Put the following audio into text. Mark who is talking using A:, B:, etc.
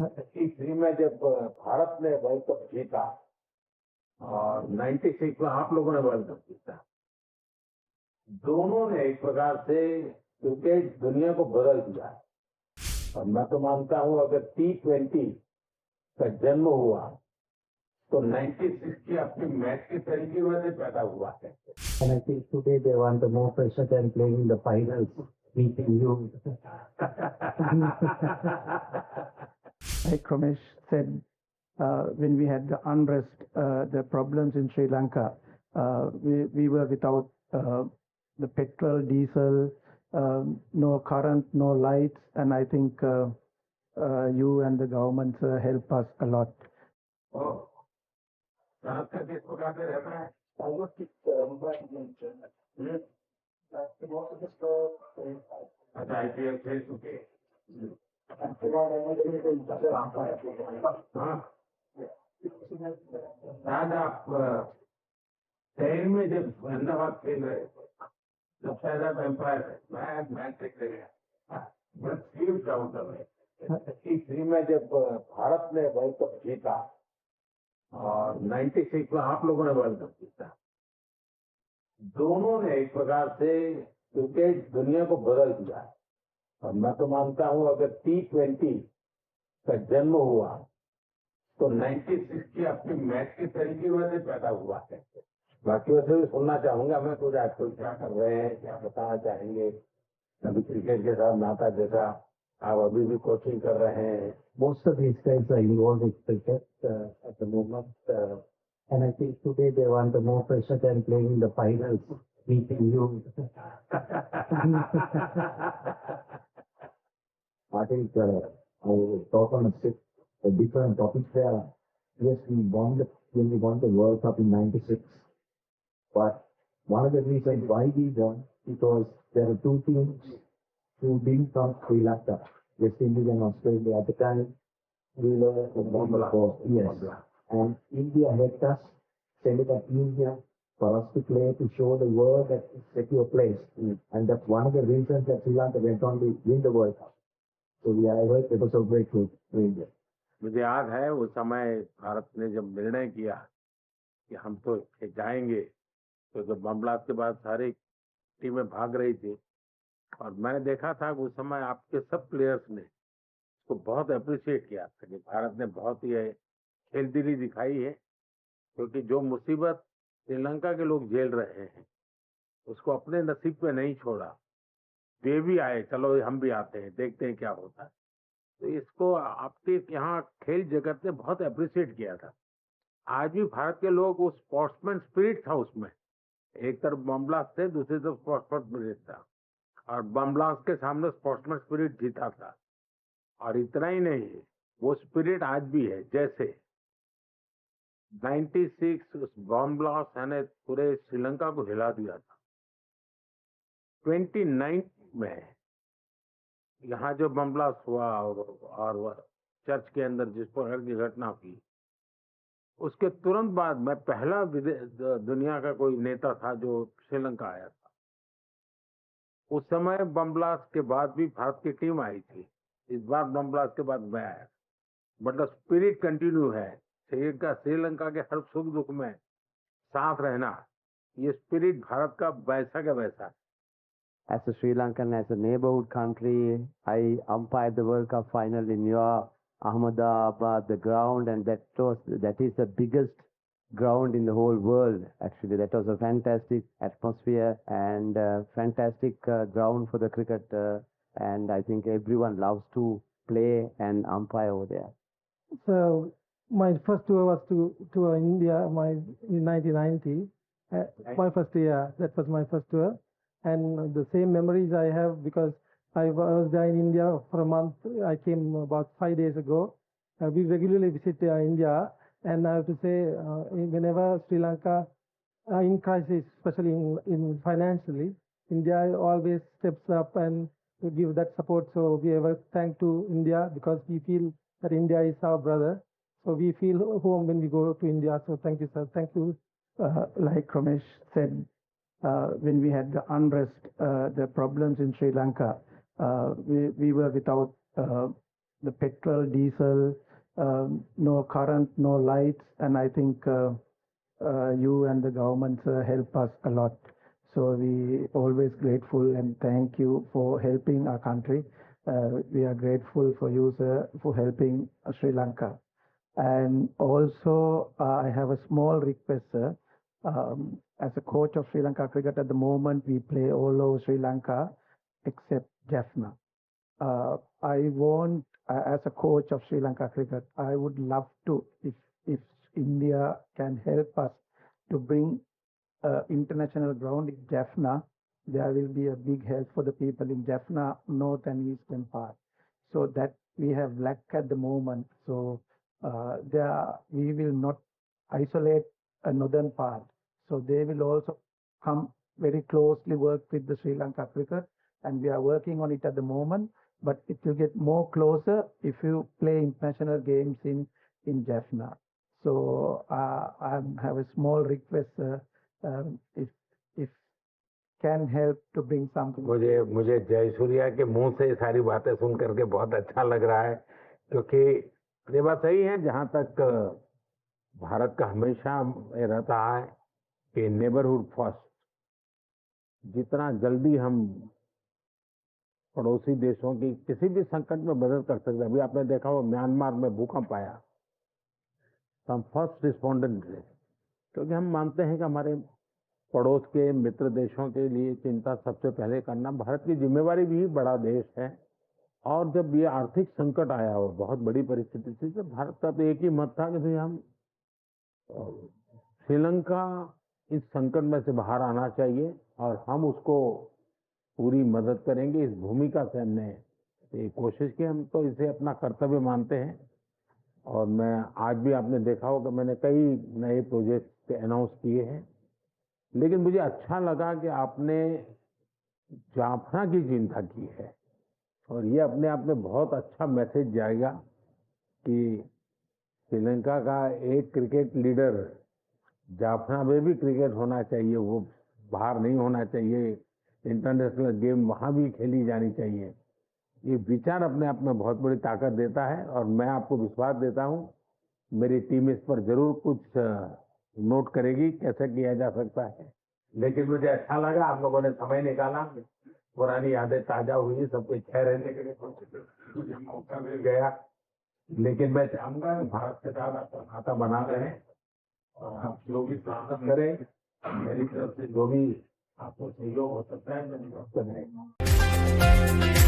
A: 93 में जब भारत ने वर्ल्ड कप जीता और 96 में आप लोगों ने वर्ल्ड कप जीता, दोनों ने एक प्रकार से क्रिकेट दुनिया को बदल दिया। और मैं तो मानता हूं अगर T20 का जन्म हुआ तो 96 की अपनी मैच के तरीके वजह से पैदा हुआ है।
B: And I think today they want the more pressure than playing the finals, meeting you.
C: Like Ramesh said, when we had the unrest, the problems in Sri Lanka, we were without the petrol, diesel, no current, no lights, and I think you and the government help us a lot.
A: Oh, Bharat का किस प्रकार से रहता है? अच्छा, IPL खेल चुके। हाँ, शायद आप शहर में जब अहमदाबाद खेल रहे थे तब शायद आप एम्पायर है। मैं देखते गया बस फील डाउन कर रहे। 93 में जब भारत ने वर्ल्ड कप जीता और 96 में आप लोगों ने वर्ल्ड कप जीता, दोनों ने एक प्रकार से क्रिकेट दुनिया को बदल दिया। और मैं तो मानता हूं अगर T20 का जन्म हुआ तो 96 की अपनी मैच के तरीके वजह से पैदा हुआ है। बाकी वैसे भी सुनना चाहूंगा मैं कुछ आजकल क्या कर रहे हैं, क्या बताना चाहेंगे अभी क्रिकेट के साथ नाता जैसा आप अभी भी कोचिंग कर रहे हैं।
B: Most of these guys are involved with cricket at the moment. And I think today they want the more pressure than playing the finals, meeting you. I think I will talk on a different topic there. Yes, when we won the World Cup in 96. But one of the reasons why we won, because there are two teams who didn't come Sri Lanka, West Indies and Australia. At the time, we were in yes. And India helped us, sending a team here for us to play, to show the world that it's a secure place. And that's one of the reasons that Sri Lanka went on to win the World Cup. So we are ever so grateful to India.
A: मुझे याद है उस समय भारत ने जब निर्णय किया कि हम तो जाएंगे, तो जब बम ब्लास्ट के बाद सारी टीमें भाग रही थी और मैंने देखा था कि उस समय आपके सब प्लेयर्स ने उसको बहुत अप्रिशिएट किया था कि भारत ने बहुत ही खेलदिली दिखाई है, क्योंकि जो मुसीबत श्रीलंका के लोग झेल रहे हैं उसको अपने नसीब पे नहीं छोड़ा। वे भी आए, चलो हम भी आते हैं, देखते हैं क्या होता है। तो इसको आपके यहाँ खेल जगत ने बहुत अप्रिशिएट किया था। आज भी भारत के लोग उस स्पोर्ट्समैन स्पिरिट था उसमें, एक तरफ बम ब्लास्ट थे, दूसरी तरफ स्पोर्ट्समैन स्पिरिट था, और बम ब्लास्ट के सामने स्पोर्ट्समैन स्पिरिट जीता था। और इतना ही नहीं, वो स्पिरिट आज भी है। जैसे 96 उस बम ब्लास्ट ने पूरे श्रीलंका को हिला दिया था। 29 में यहाँ जो बम ब्लास्ट हुआ और चर्च के अंदर जिस प्रकार की घटना हुई, उसके तुरंत बाद मैं पहला दुनिया का कोई नेता था जो श्रीलंका आया था। उस समय बम ब्लास्ट के बाद भी भारत की टीम आई थी, इस बार बम ब्लास्ट के बाद मैं आया, बट द स्पिरिट कंटिन्यू है। श्रीलंका के हर सुख दुख में साथ रहना, ये स्पिरिट भारत का वैसा का वैसा है।
D: As a Sri Lankan, as a neighborhood country, I umpired the World Cup final in your Ahmedabad, the ground, and that is the biggest ground in the whole world. Actually, that was a fantastic atmosphere and fantastic ground for the cricket, and I think everyone loves to play and umpire over there.
E: So my first tour was to India, in 1990. My first year, that was my first tour. And the same memories I have because I was there in India for a month. I came about 5 days ago. We regularly visit India, and I have to say, whenever Sri Lanka in crisis, especially in financially, India always steps up and to give that support. So we ever thank to India because we feel that India is our brother. So we feel home when we go to India. So thank you, sir. Thank you.
C: Like Ramesh said, when we had the unrest, the problems in Sri Lanka, we were without the petrol, diesel, no current, no lights, and I think you and the government help us a lot. So we always grateful and thank you for helping our country. We are grateful for you, sir, for helping Sri Lanka. And also, I have a small request, sir. As a coach of Sri Lanka cricket at the moment, we play all over Sri Lanka except Jaffna. I want, as a coach of Sri Lanka cricket, I would love to, if India can help us to bring international ground in Jaffna, there will be a big help for the people in Jaffna, north and eastern part. So that we have lack at the moment. So we will not isolate a northern part. So they will also come very closely work with the Sri Lanka cricket, and we are working on it at the moment. But it will get more closer if you play international games in Jaffna. So I have a small request, if can help to bring something.
A: मुझे जयसूर्या के मुंह से ये सारी बातें सुन करके बहुत अच्छा लग रहा है, क्योंकि ये बात सही है। जहाँ तक भारत का हमेशा ये रहता है कि नेबरहुड फर्स्ट, जितना जल्दी हम पड़ोसी देशों की किसी भी संकट में मदद कर सकते हैं। अभी आपने देखा हो म्यांमार में भूकंप आया, तो हम फर्स्ट रिस्पोंडेंट थे, क्योंकि हम मानते हैं कि हमारे पड़ोस के मित्र देशों के लिए चिंता सबसे पहले करना भारत की जिम्मेवारी भी। बड़ा देश है, और जब ये आर्थिक संकट आया हो, बहुत बड़ी परिस्थिति थी, तो भारत का तो एक ही मत था कि भाई हम श्रीलंका इस संकट में से बाहर आना चाहिए और हम उसको पूरी मदद करेंगे। इस भूमिका से हमने ये कोशिश की, हम तो इसे अपना कर्तव्य मानते हैं। और मैं आज भी आपने देखा होगा मैंने कई नए प्रोजेक्ट अनाउंस किए हैं, लेकिन मुझे अच्छा लगा कि आपने जाफना की चिंता की है, और ये अपने आप में बहुत अच्छा मैसेज जाएगा कि श्रीलंका का एक क्रिकेट लीडर, जाफना में भी क्रिकेट होना चाहिए, वो बाहर नहीं होना चाहिए, इंटरनेशनल गेम वहाँ भी खेली जानी चाहिए। ये विचार अपने आप में बहुत बड़ी ताकत देता है, और मैं आपको विश्वास देता हूँ मेरी टीम इस पर जरूर कुछ नोट करेगी कैसे किया जा सकता है। लेकिन मुझे अच्छा लगा आप लोगों ने समय निकाला, पुरानी यादें ताजा हुई, सब कुछ छह रहने के लिए मौका मिल गया। लेकिन मैं चाहूंगा भारत के साथ आपका खाता बना रहे, और आप जो भी स्वागत करें, मेरी तरफ से जो भी आपको सहयोग हो सकता है मैं करेंगे।